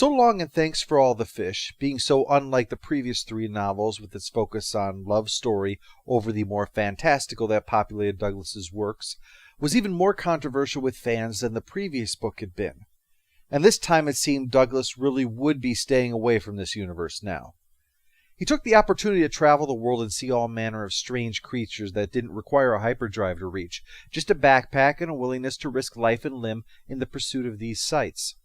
So long and thanks for all the fish, being so unlike the previous three novels with its focus on love story over the more fantastical that populated Douglas's works, was even more controversial with fans than the previous book had been. And this time it seemed Douglas really would be staying away from this universe now. He took the opportunity to travel the world and see all manner of strange creatures that didn't require a hyperdrive to reach, just a backpack and a willingness to risk life and limb in the pursuit of these sights.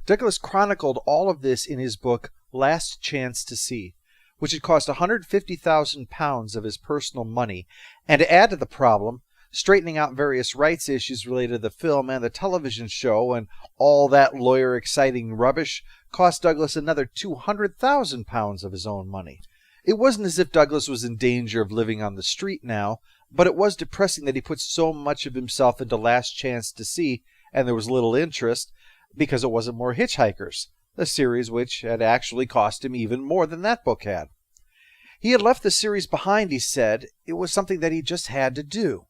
Douglas chronicled all of this in his book Last Chance to See, which had cost £150,000 of his personal money, and to add to the problem, straightening out various rights issues related to the film and the television show and all that lawyer-exciting rubbish cost Douglas another £200,000 of his own money. It wasn't as if Douglas was in danger of living on the street now, but it was depressing that he put so much of himself into Last Chance to See, and there was little interest, because it wasn't more Hitchhikers, a series which had actually cost him even more than that book had. He had left the series behind, he said. It was something that he just had to do.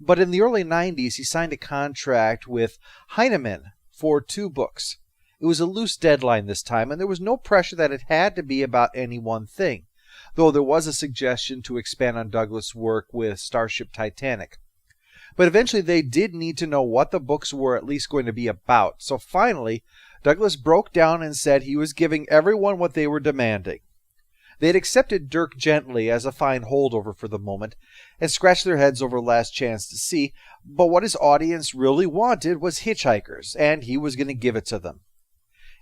But in the early 90s, he signed a contract with Heinemann for 2 books. It was a loose deadline this time, and there was no pressure that it had to be about any one thing, though there was a suggestion to expand on Douglas' work with Starship Titanic. But eventually they did need to know what the books were at least going to be about, so finally Douglas broke down and said he was giving everyone what they were demanding. They had accepted Dirk Gently as a fine holdover for the moment, and scratched their heads over Last Chance to See, but what his audience really wanted was Hitchhikers, and he was going to give it to them.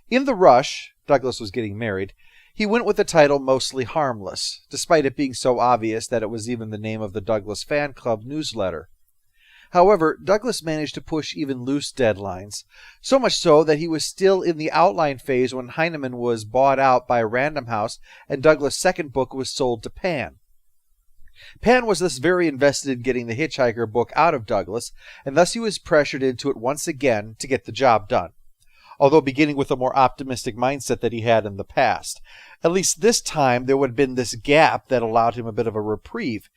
In the rush, Douglas was getting married, he went with the title mostly Harmless, despite it being so obvious that it was even the name of the Douglas Fan Club newsletter. However, Douglas managed to push even loose deadlines, so much so that he was still in the outline phase when Heinemann was bought out by Random House and Douglas' second book was sold to Pan. Pan was thus very invested in getting the Hitchhiker book out of Douglas, and thus he was pressured into it once again to get the job done, although beginning with a more optimistic mindset that he had in the past. At least this time there would have been this gap that allowed him a bit of a reprieve.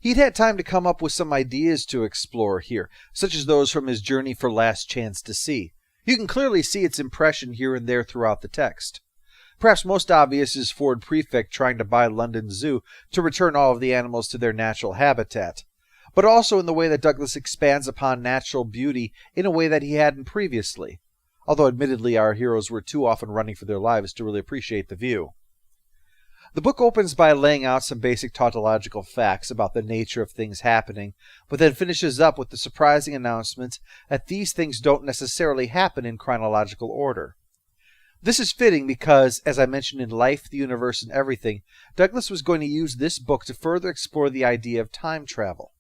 He'd had time to come up with some ideas to explore here, such as those from his journey for Last Chance to See. You can clearly see its impression here and there throughout the text. Perhaps most obvious is Ford Prefect trying to buy London Zoo to return all of the animals to their natural habitat, but also in the way that Douglas expands upon natural beauty in a way that he hadn't previously, although admittedly our heroes were too often running for their lives to really appreciate the view. The book opens by laying out some basic tautological facts about the nature of things happening, but then finishes up with the surprising announcement that these things don't necessarily happen in chronological order. This is fitting because, as I mentioned in Life, the Universe, and Everything, Douglas was going to use this book to further explore the idea of time travel.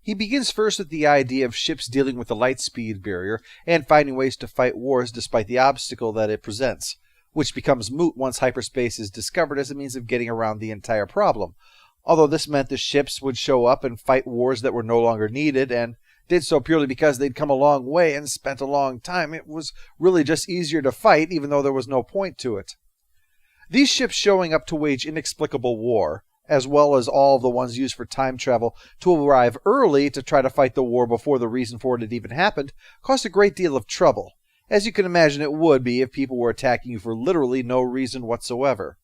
He begins first with the idea of ships dealing with the light speed barrier and finding ways to fight wars despite the obstacle that it presents, which becomes moot once hyperspace is discovered as a means of getting around the entire problem, although this meant the ships would show up and fight wars that were no longer needed, and did so purely because they'd come a long way and spent a long time. It was really just easier to fight, even though there was no point to it. These ships showing up to wage inexplicable war, as well as all the ones used for time travel to arrive early to try to fight the war before the reason for it had even happened, caused a great deal of trouble, as you can imagine it would be if people were attacking you for literally no reason whatsoever.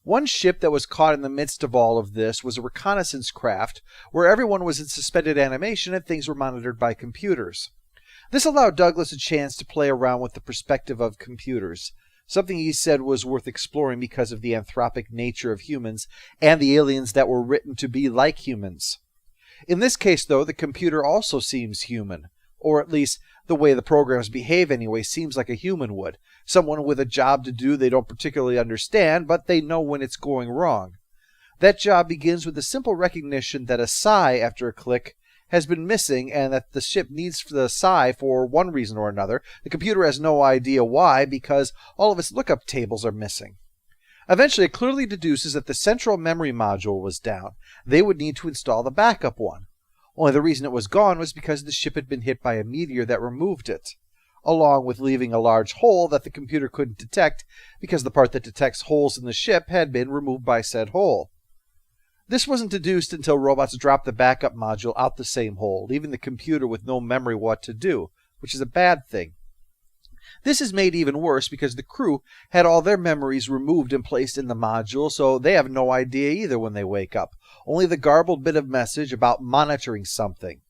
One ship that was caught in the midst of all of this was a reconnaissance craft, where everyone was in suspended animation and things were monitored by computers. This allowed Douglas a chance to play around with the perspective of computers, something he said was worth exploring because of the anthropic nature of humans and the aliens that were written to be like humans. In this case, though, the computer also seems human, or at least the way the programs behave anyway seems like a human would. Someone with a job to do they don't particularly understand, but they know when it's going wrong. That job begins with the simple recognition that a psi after a click has been missing and that the ship needs the psi for one reason or another. The computer has no idea why, because all of its lookup tables are missing. Eventually, it clearly deduces that the central memory module was down. They would need to install the backup one. Only the reason it was gone was because the ship had been hit by a meteor that removed it, along with leaving a large hole that the computer couldn't detect because the part that detects holes in the ship had been removed by said hole. This wasn't deduced until robots dropped the backup module out the same hole, leaving the computer with no memory what to do, which is a bad thing. This is made even worse because the crew had all their memories removed and placed in the module, so they have no idea either when they wake up. Only the garbled bit of message about monitoring something.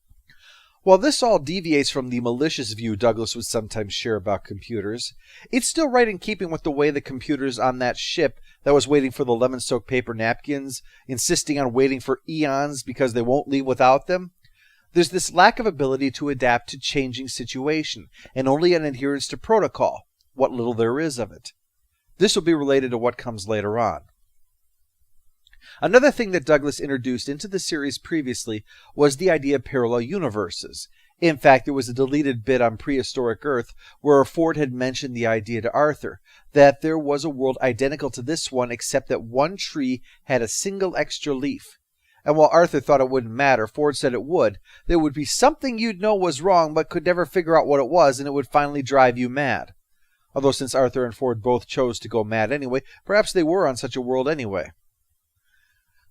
While this all deviates from the malicious view Douglas would sometimes share about computers, it's still right in keeping with the way the computers on that ship that was waiting for the lemon-soaked paper napkins, insisting on waiting for eons because they won't leave without them. There's this lack of ability to adapt to changing situation, and only an adherence to protocol, what little there is of it. This will be related to what comes later on. Another thing that Douglas introduced into the series previously was the idea of parallel universes. In fact, there was a deleted bit on Prehistoric Earth where Ford had mentioned the idea to Arthur, that there was a world identical to this one except that one tree had a single extra leaf. And while Arthur thought it wouldn't matter, Ford said it would. There would be something you'd know was wrong but could never figure out what it was, and it would finally drive you mad. Although since Arthur and Ford both chose to go mad anyway, perhaps they were on such a world anyway.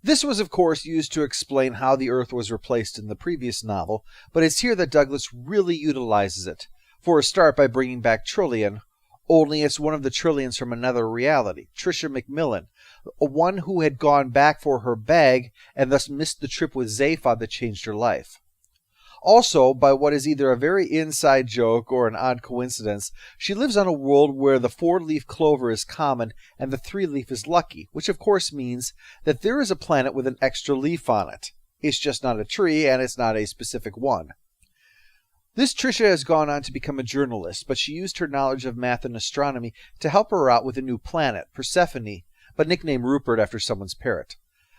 This was, of course, used to explain how the Earth was replaced in the previous novel, but it's here that Douglas really utilizes it. For a start, by bringing back Trillian, only it's one of the Trillians from another reality, Tricia McMillan, one who had gone back for her bag and thus missed the trip with Zaphod that changed her life. Also, by what is either a very inside joke or an odd coincidence, she lives on a world where the 4-leaf clover is common and the 3-leaf is lucky, which of course means that there is a planet with an extra leaf on it. It's just not a tree, and it's not a specific one. This Tricia has gone on to become a journalist, but she used her knowledge of math and astronomy to help her out with a new planet, Persephone, but nicknamed Rupert after someone's parrot.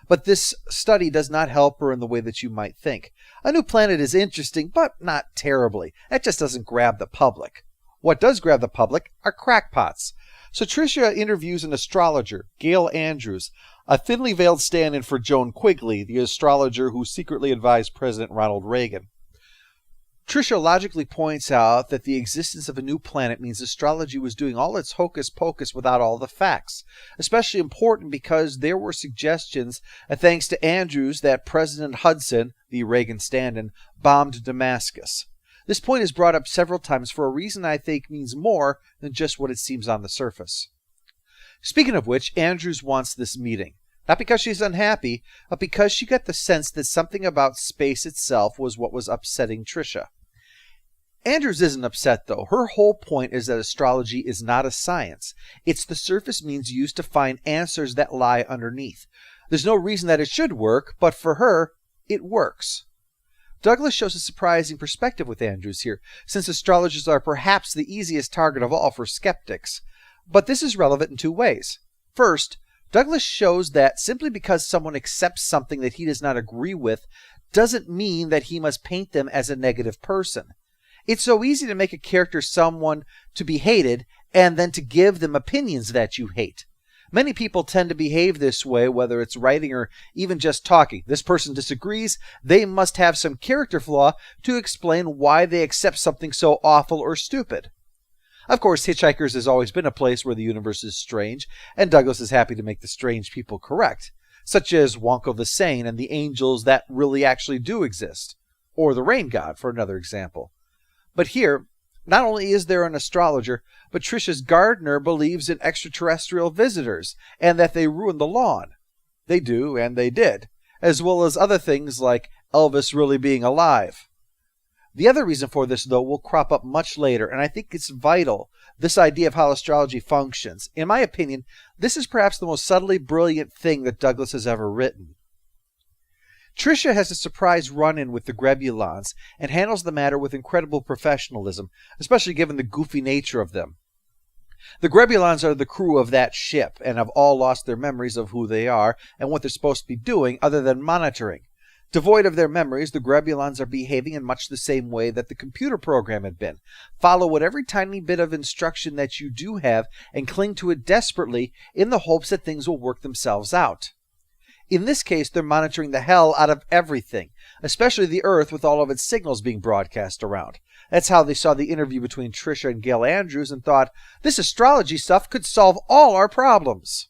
But this study does not help her in the way that you might think. A new planet is interesting, but not terribly. That just doesn't grab the public. What does grab the public are crackpots. So Tricia interviews an astrologer, Gail Andrews, a thinly veiled stand-in for Joan Quigley, the astrologer who secretly advised President Ronald Reagan. Tricia logically points out that the existence of a new planet means astrology was doing all its hocus-pocus without all the facts, especially important because there were suggestions, thanks to Andrews, that President Hudson, the Reagan stand-in, bombed Damascus. This point is brought up several times for a reason I think means more than just what it seems on the surface. Speaking of which, Andrews wants this meeting. Not because she's unhappy, but because she got the sense that something about space itself was what was upsetting Tricia. Andrews isn't upset, though. Her whole point is that astrology is not a science. It's the surface means used to find answers that lie underneath. There's no reason that it should work, but for her, it works. Douglas shows a surprising perspective with Andrews here, since astrologers are perhaps the easiest target of all for skeptics. But this is relevant in two ways. First, Douglas shows that simply because someone accepts something that he does not agree with doesn't mean that he must paint them as a negative person. It's so easy to make a character someone to be hated and then to give them opinions that you hate. Many people tend to behave this way, whether it's writing or even just talking. This person disagrees. They must have some character flaw to explain why they accept something so awful or stupid. Of course, Hitchhikers has always been a place where the universe is strange, and Douglas is happy to make the strange people correct, such as Wonko the Sane and the angels that really actually do exist, or the rain god, for another example. But here, not only is there an astrologer, but Tricia's gardener believes in extraterrestrial visitors, and that they ruin the lawn. They do, and they did, as well as other things like Elvis really being alive. The other reason for this, though, will crop up much later, and I think it's vital, this idea of how astrology functions. In my opinion, this is perhaps the most subtly brilliant thing that Douglas has ever written. Tricia has a surprise run-in with the Grebulons and handles the matter with incredible professionalism, especially given the goofy nature of them. The Grebulons are the crew of that ship and have all lost their memories of who they are and what they're supposed to be doing other than monitoring. Devoid of their memories, the Grebulons are behaving in much the same way that the computer program had been. Follow what every tiny bit of instruction that you do have and cling to it desperately in the hopes that things will work themselves out. In this case, they're monitoring the hell out of everything, especially the Earth with all of its signals being broadcast around. That's how they saw the interview between Tricia and Gail Andrews and thought, this astrology stuff could solve all our problems.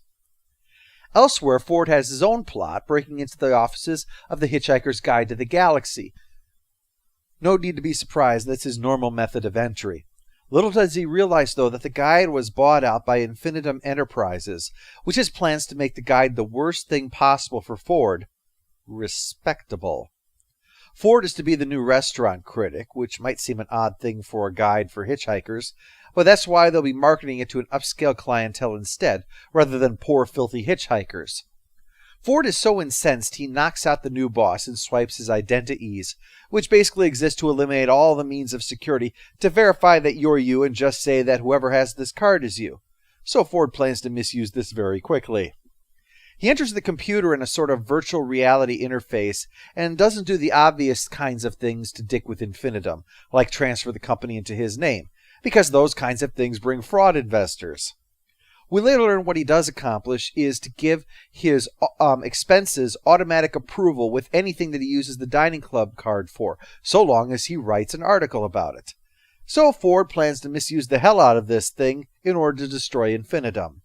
Elsewhere, Ford has his own plot, breaking into the offices of the Hitchhiker's Guide to the Galaxy. No need to be surprised, that's his normal method of entry. Little does he realize, though, that the guide was bought out by Infinitum Enterprises, which has plans to make the guide the worst thing possible for Ford: respectable. Ford is to be the new restaurant critic, which might seem an odd thing for a guide for hitchhikers, but that's why they'll be marketing it to an upscale clientele instead, rather than poor, filthy hitchhikers. Ford is so incensed he knocks out the new boss and swipes his identi-ease, which basically exists to eliminate all the means of security to verify that you're you and just say that whoever has this card is you. So Ford plans to misuse this very quickly. He enters the computer in a sort of virtual reality interface and doesn't do the obvious kinds of things to dick with Infinitum, like transfer the company into his name, because those kinds of things bring fraud investors. We later learn what he does accomplish is to give his expenses automatic approval with anything that he uses the dining club card for, so long as he writes an article about it. So Ford plans to misuse the hell out of this thing in order to destroy Infinitum.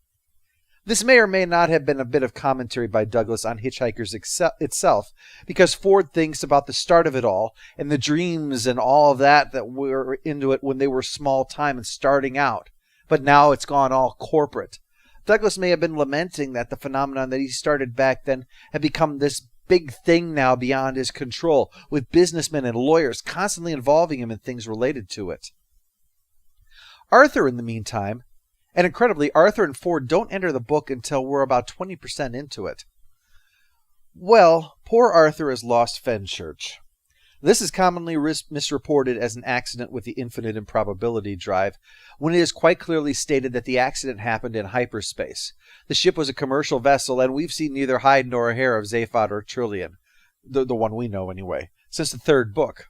This may or may not have been a bit of commentary by Douglas on Hitchhikers itself, because Ford thinks about the start of it all, and the dreams and all of that were into it when they were small time and starting out. But now it's gone all corporate. Douglas may have been lamenting that the phenomenon that he started back then had become this big thing now beyond his control, with businessmen and lawyers constantly involving him in things related to it. Arthur, in the meantime, and incredibly, Arthur and Ford don't enter the book until we're about 20% into it. Well, poor Arthur has lost Fenchurch. This is commonly misreported as an accident with the infinite improbability drive, when it is quite clearly stated that the accident happened in hyperspace. The ship was a commercial vessel, and we've seen neither hide nor hair of Zaphod or Trillian, the one we know anyway, since the third book.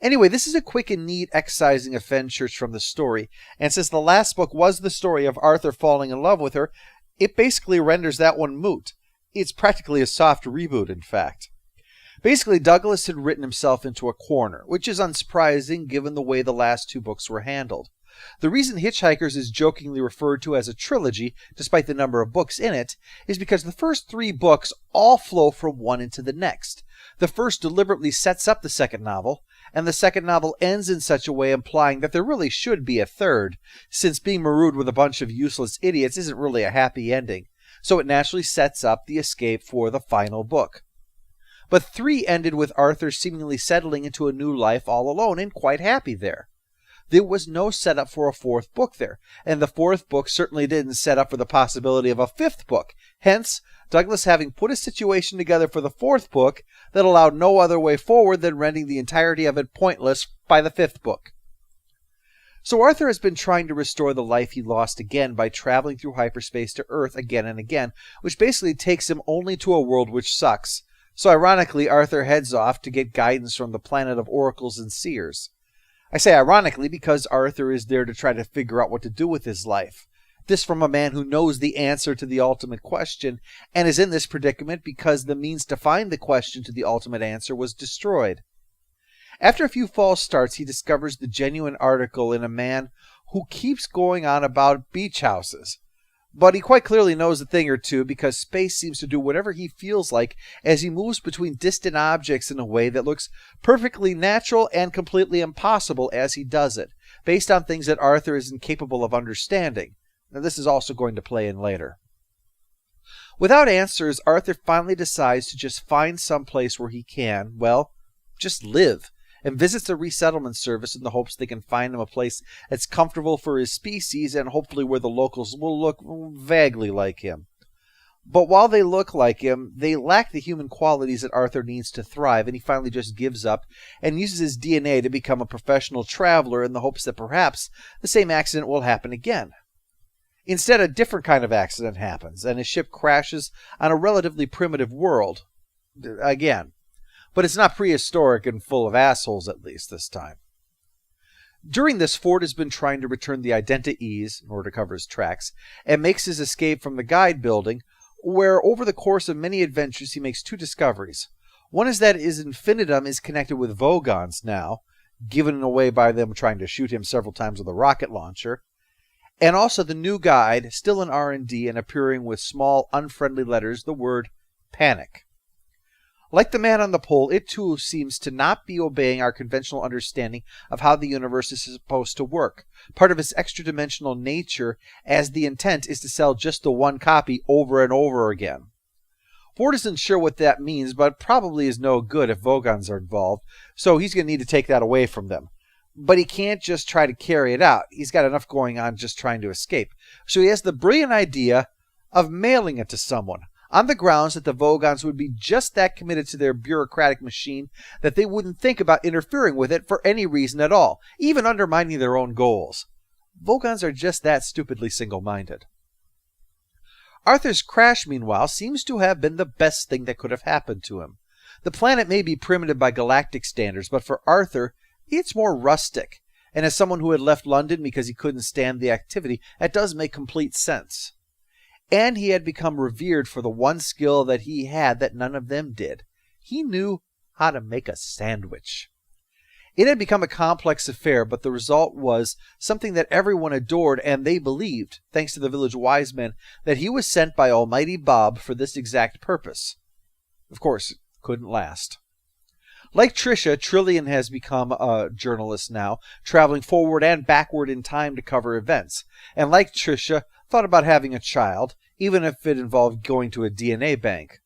Anyway, this is a quick and neat excising of Fenchurch from the story, and since the last book was the story of Arthur falling in love with her, it basically renders that one moot. It's practically a soft reboot, in fact. Basically, Douglas had written himself into a corner, which is unsurprising given the way the last two books were handled. The reason Hitchhikers is jokingly referred to as a trilogy, despite the number of books in it, is because the first three books all flow from one into the next. The first deliberately sets up the second novel, and the second novel ends in such a way implying that there really should be a third, since being marooned with a bunch of useless idiots isn't really a happy ending, so it naturally sets up the escape for the final book. But 3 ended with Arthur seemingly settling into a new life all alone and quite happy there. There was no setup for a 4th book there, and the 4th book certainly didn't set up for the possibility of a 5th book. Hence, Douglas having put a situation together for the 4th book that allowed no other way forward than rendering the entirety of it pointless by the 5th book. So Arthur has been trying to restore the life he lost again by traveling through hyperspace to Earth again and again, which basically takes him only to a world which sucks. So ironically, Arthur heads off to get guidance from the planet of oracles and seers. I say ironically because Arthur is there to try to figure out what to do with his life. This from a man who knows the answer to the ultimate question, and is in this predicament because the means to find the question to the ultimate answer was destroyed. After a few false starts, he discovers the genuine article in a man who keeps going on about beach houses. But he quite clearly knows a thing or two because space seems to do whatever he feels like as he moves between distant objects in a way that looks perfectly natural and completely impossible as he does it, based on things that Arthur is incapable of understanding. Now, this is also going to play in later. Without answers, Arthur finally decides to just find some place where he can, well, just live, and visits the resettlement service in the hopes they can find him a place that's comfortable for his species and hopefully where the locals will look vaguely like him. But while they look like him, they lack the human qualities that Arthur needs to thrive, and he finally just gives up and uses his DNA to become a professional traveler in the hopes that perhaps the same accident will happen again. Instead, a different kind of accident happens, and his ship crashes on a relatively primitive world. Again. But it's not prehistoric and full of assholes, at least this time. During this, Ford has been trying to return the identi-ease in order to cover his tracks, and makes his escape from the guide building, where over the course of many adventures he makes 2 discoveries. One is that his infinitum is connected with Vogons now, given away by them trying to shoot him several times with a rocket launcher, and also the new guide, still in R&D and appearing with small, unfriendly letters, the word panic. Like the man on the pole, it too seems to not be obeying our conventional understanding of how the universe is supposed to work, part of its extra-dimensional nature, as the intent is to sell just the one copy over and over again. Ford isn't sure what that means, but probably is no good if Vogons are involved, so he's going to need to take that away from them. But he can't just try to carry it out. He's got enough going on just trying to escape. So he has the brilliant idea of mailing it to someone, on the grounds that the Vogons would be just that committed to their bureaucratic machine that they wouldn't think about interfering with it for any reason at all, even undermining their own goals. Vogons are just that stupidly single-minded. Arthur's crash, meanwhile, seems to have been the best thing that could have happened to him. The planet may be primitive by galactic standards, but for Arthur, it's more rustic. And as someone who had left London because he couldn't stand the activity, that does make complete sense. And he had become revered for the one skill that he had that none of them did. He knew how to make a sandwich. It had become a complex affair, but the result was something that everyone adored, and they believed, thanks to the village wise men, that he was sent by Almighty Bob for this exact purpose. Of course, it couldn't last. Like Tricia, Trillian has become a journalist now, traveling forward and backward in time to cover events. And like Tricia, thought about having a child, even if it involved going to a DNA bank.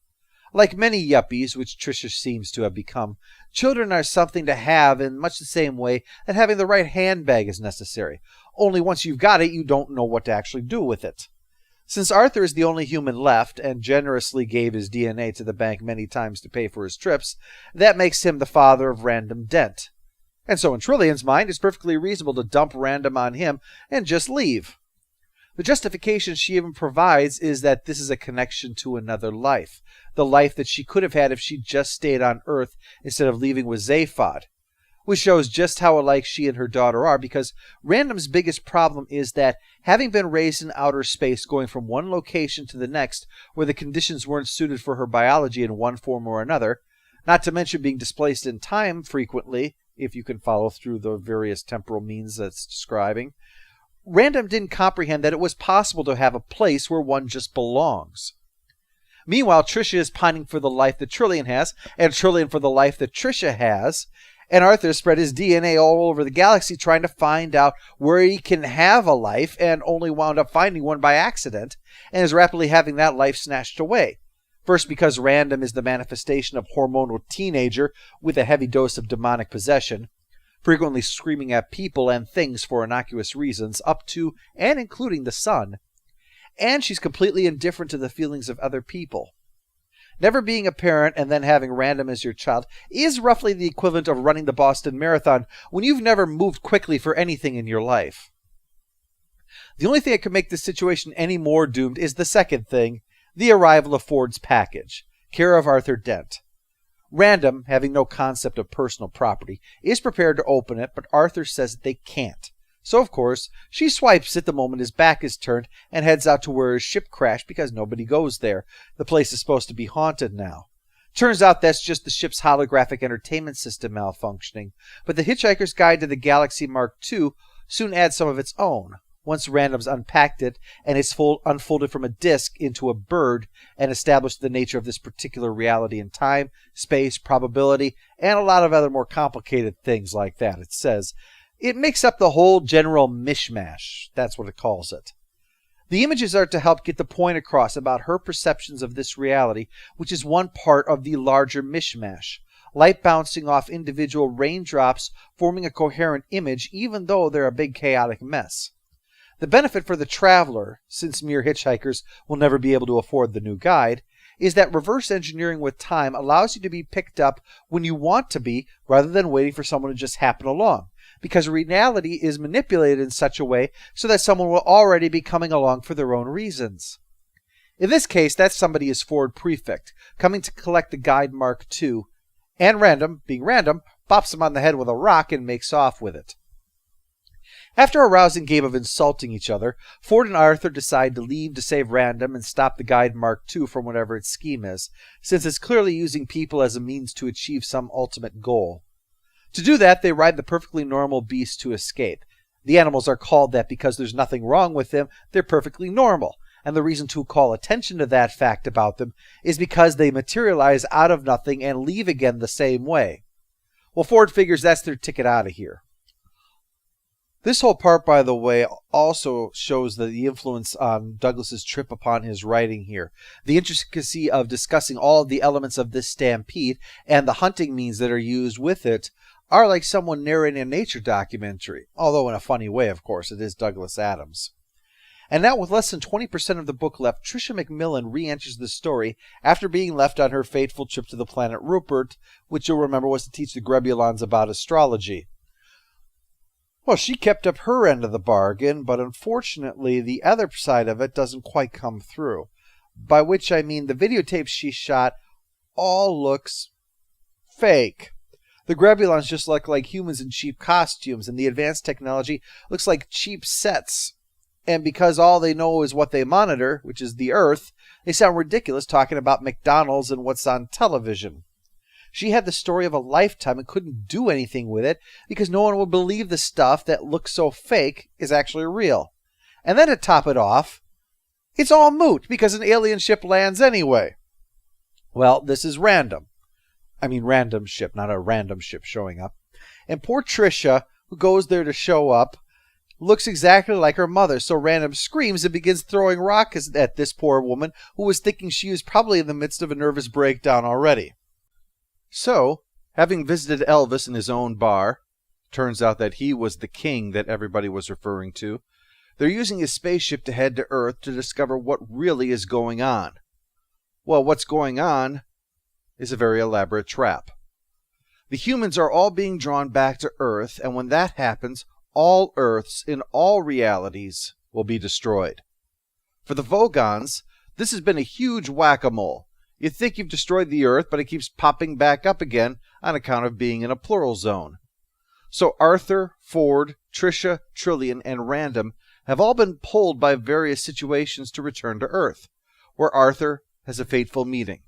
Like many yuppies, which Tricia seems to have become, children are something to have in much the same way that having the right handbag is necessary. Only once you've got it, you don't know what to actually do with it. Since Arthur is the only human left, and generously gave his DNA to the bank many times to pay for his trips, that makes him the father of Random Dent. And so in Trillian's mind, it's perfectly reasonable to dump Random on him and just leave. The justification she even provides is that this is a connection to another life, the life that she could have had if she just stayed on Earth instead of leaving with Zaphod, which shows just how alike she and her daughter are, because Random's biggest problem is that, having been raised in outer space, going from one location to the next where the conditions weren't suited for her biology in one form or another, not to mention being displaced in time frequently, if you can follow through the various temporal means that's describing, Random didn't comprehend that it was possible to have a place where one just belongs. Meanwhile, Tricia is pining for the life that Trillian has, and Trillian for the life that Tricia has, and Arthur spread his DNA all over the galaxy trying to find out where he can have a life, and only wound up finding one by accident, and is rapidly having that life snatched away. First because Random is the manifestation of hormonal teenager with a heavy dose of demonic possession, frequently screaming at people and things for innocuous reasons, up to and including the sun. And she's completely indifferent to the feelings of other people. Never being a parent and then having Random as your child is roughly the equivalent of running the Boston Marathon when you've never moved quickly for anything in your life. The only thing that could make this situation any more doomed is the second thing, the arrival of Ford's package, care of Arthur Dent. Random, having no concept of personal property, is prepared to open it, but Arthur says that they can't. So, of course, she swipes it the moment his back is turned and heads out to where his ship crashed because nobody goes there. The place is supposed to be haunted now. Turns out that's just the ship's holographic entertainment system malfunctioning, but the Hitchhiker's Guide to the Galaxy Mark II soon adds some of its own. Once Random's unpacked it, and it's unfolded from a disc into a bird, and established the nature of this particular reality in time, space, probability, and a lot of other more complicated things like that, it says, it makes up the whole general mishmash. That's what it calls it. The images are to help get the point across about her perceptions of this reality, which is one part of the larger mishmash. Light bouncing off individual raindrops, forming a coherent image, even though they're a big chaotic mess. The benefit for the traveler, since mere hitchhikers will never be able to afford the new guide, is that reverse engineering with time allows you to be picked up when you want to be, rather than waiting for someone to just happen along, because reality is manipulated in such a way so that someone will already be coming along for their own reasons. In this case, that somebody is Ford Prefect, coming to collect the Guide Mark II, and Random, being Random, bops him on the head with a rock and makes off with it. After a rousing game of insulting each other, Ford and Arthur decide to leave to save Random and stop the Guide Mark II from whatever its scheme is, since it's clearly using people as a means to achieve some ultimate goal. To do that, they ride the perfectly normal beast to escape. The animals are called that because there's nothing wrong with them, they're perfectly normal. And the reason to call attention to that fact about them is because they materialize out of nothing and leave again the same way. Well, Ford figures that's their ticket out of here. This whole part, by the way, also shows the influence on Douglas's trip upon his writing here. The intricacy of discussing all of the elements of this stampede and the hunting means that are used with it are like someone narrating a nature documentary, although in a funny way, of course. It is Douglas Adams. And now, with less than 20% of the book left, Tricia McMillan re-enters the story after being left on her fateful trip to the planet Rupert, which you'll remember was to teach the Grebulons about astrology. Well, she kept up her end of the bargain, but unfortunately the other side of it doesn't quite come through. By which I mean the videotapes she shot all looks fake. The Grebulons just look like humans in cheap costumes, and the advanced technology looks like cheap sets. And because all they know is what they monitor, which is the Earth, they sound ridiculous talking about McDonald's and what's on television. She had the story of a lifetime and couldn't do anything with it because no one would believe the stuff that looks so fake is actually real. And then to top it off, it's all moot because an alien ship lands anyway. Well, this is random. I mean random ship, not a random ship showing up. And poor Tricia, who goes there to show up, looks exactly like her mother, so Random screams and begins throwing rocks at this poor woman who was thinking she was probably in the midst of a nervous breakdown already. So, having visited Elvis in his own bar, turns out that he was the king that everybody was referring to, they're using his spaceship to head to Earth to discover what really is going on. Well, what's going on is a very elaborate trap. The humans are all being drawn back to Earth, and when that happens, all Earths in all realities will be destroyed. For the Vogons, this has been a huge whack-a-mole. You think you've destroyed the Earth, but it keeps popping back up again on account of being in a plural zone. So Arthur, Ford, Tricia, Trillian, and Random have all been pulled by various situations to return to Earth, where Arthur has a fateful meeting.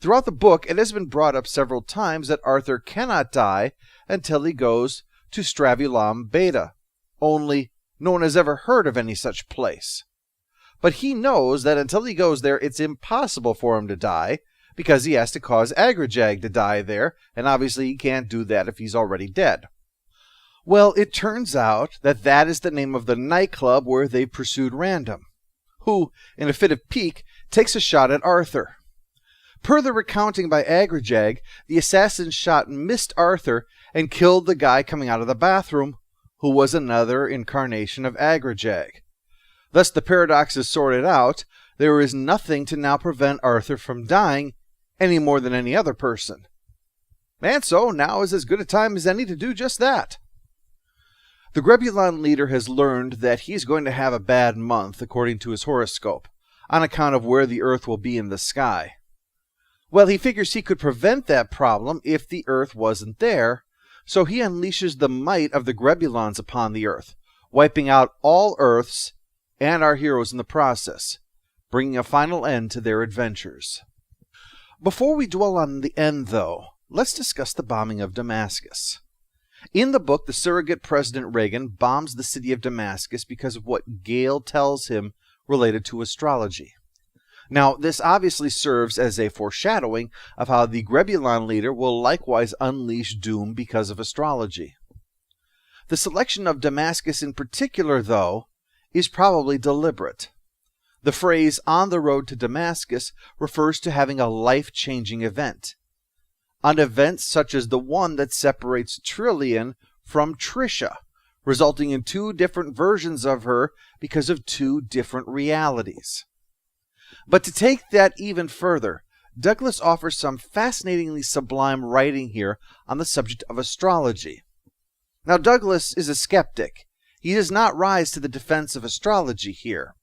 Throughout the book, it has been brought up several times that Arthur cannot die until he goes to Stravulam Beta, only no one has ever heard of any such place. But he knows that until he goes there, it's impossible for him to die, because he has to cause Agrajag to die there, and obviously he can't do that if he's already dead. Well, it turns out that that is the name of the nightclub where they pursued Random, who, in a fit of pique, takes a shot at Arthur. Per the recounting by Agrajag, the assassin's shot missed Arthur and killed the guy coming out of the bathroom, who was another incarnation of Agrajag. Thus the paradox is sorted out. There is nothing to now prevent Arthur from dying any more than any other person. And so now is as good a time as any to do just that. The Grebulon leader has learned that he's going to have a bad month, according to his horoscope, on account of where the Earth will be in the sky. Well, he figures he could prevent that problem if the Earth wasn't there, so he unleashes the might of the Grebulons upon the Earth, wiping out all Earths and our heroes in the process, bringing a final end to their adventures. Before we dwell on the end, though, let's discuss the bombing of Damascus. In the book, the surrogate President Reagan bombs the city of Damascus because of what Gale tells him related to astrology. Now, this obviously serves as a foreshadowing of how the Grebulon leader will likewise unleash doom because of astrology. The selection of Damascus in particular, though, is probably deliberate. The phrase "on the road to Damascus" refers to having a life-changing event. An event such as the one that separates Trillian from Tricia, resulting in two different versions of her because of two different realities. But to take that even further, Douglas offers some fascinatingly sublime writing here on the subject of astrology. Now, Douglas is a skeptic. He does not rise to the defense of astrology here.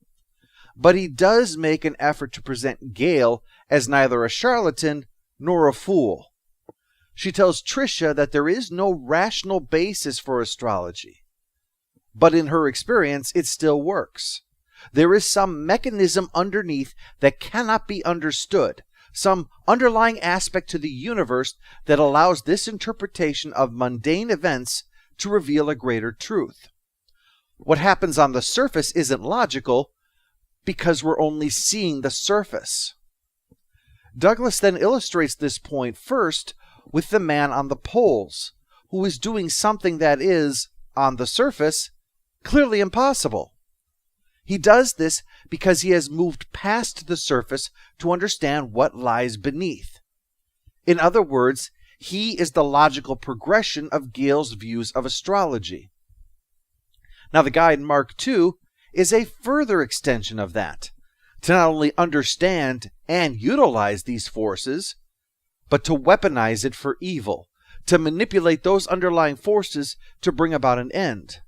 But he does make an effort to present Gale as neither a charlatan nor a fool. She tells Tricia that there is no rational basis for astrology. But in her experience, it still works. There is some mechanism underneath that cannot be understood, some underlying aspect to the universe that allows this interpretation of mundane events to reveal a greater truth. What happens on the surface isn't logical, because we're only seeing the surface. Douglas then illustrates this point first with the man on the poles, who is doing something that is, on the surface, clearly impossible. He does this because he has moved past the surface to understand what lies beneath. In other words, he is the logical progression of Gale's views of astrology. Now, the guide Mark II is a further extension of that, to not only understand and utilize these forces, but to weaponize it for evil, to manipulate those underlying forces to bring about an end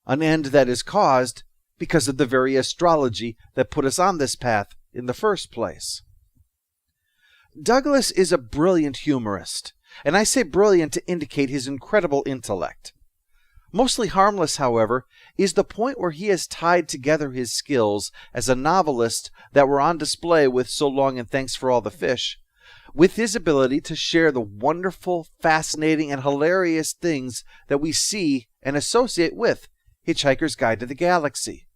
that is caused because of the very astrology that put us on this path in the first place. Douglas is a brilliant humorist, and I say brilliant to indicate his incredible intellect. Mostly harmless, however, is the point where he has tied together his skills as a novelist that were on display with So Long and Thanks for All the Fish, with his ability to share the wonderful, fascinating, and hilarious things that we see and associate with Hitchhiker's Guide to the Galaxy.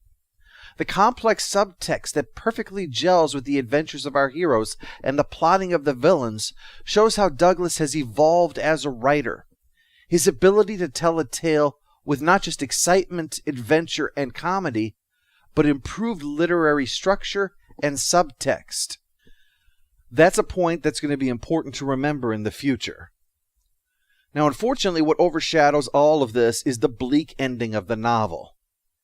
The complex subtext that perfectly gels with the adventures of our heroes and the plotting of the villains shows how Douglas has evolved as a writer. His ability to tell a tale with not just excitement, adventure, and comedy, but improved literary structure and subtext. That's a point that's going to be important to remember in the future. Now, unfortunately, what overshadows all of this is the bleak ending of the novel.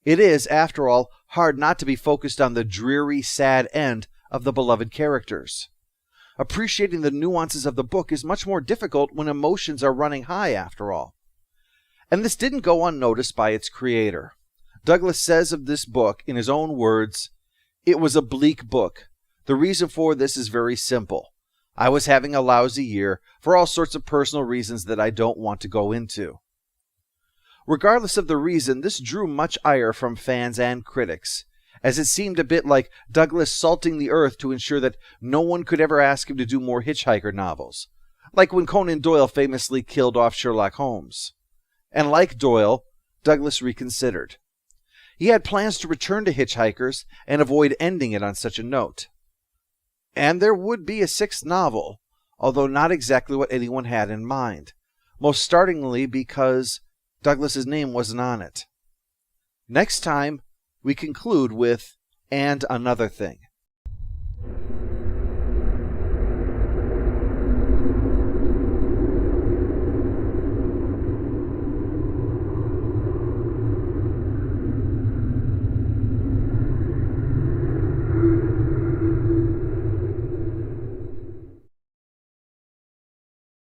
It is, after all, hard not to be focused on the dreary, sad end of the beloved characters. Appreciating the nuances of the book is much more difficult when emotions are running high, after all. And this didn't go unnoticed by its creator. Douglas says of this book, in his own words, "It was a bleak book. The reason for this is very simple. I was having a lousy year for all sorts of personal reasons that I don't want to go into." Regardless of the reason, this drew much ire from fans and critics, as it seemed a bit like Douglas salting the earth to ensure that no one could ever ask him to do more Hitchhiker novels, like when Conan Doyle famously killed off Sherlock Holmes. And like Doyle, Douglas reconsidered. He had plans to return to Hitchhikers and avoid ending it on such a note. And there would be a sixth novel, although not exactly what anyone had in mind, most startlingly because Douglas's name wasn't on it. Next time, we conclude with "and another thing."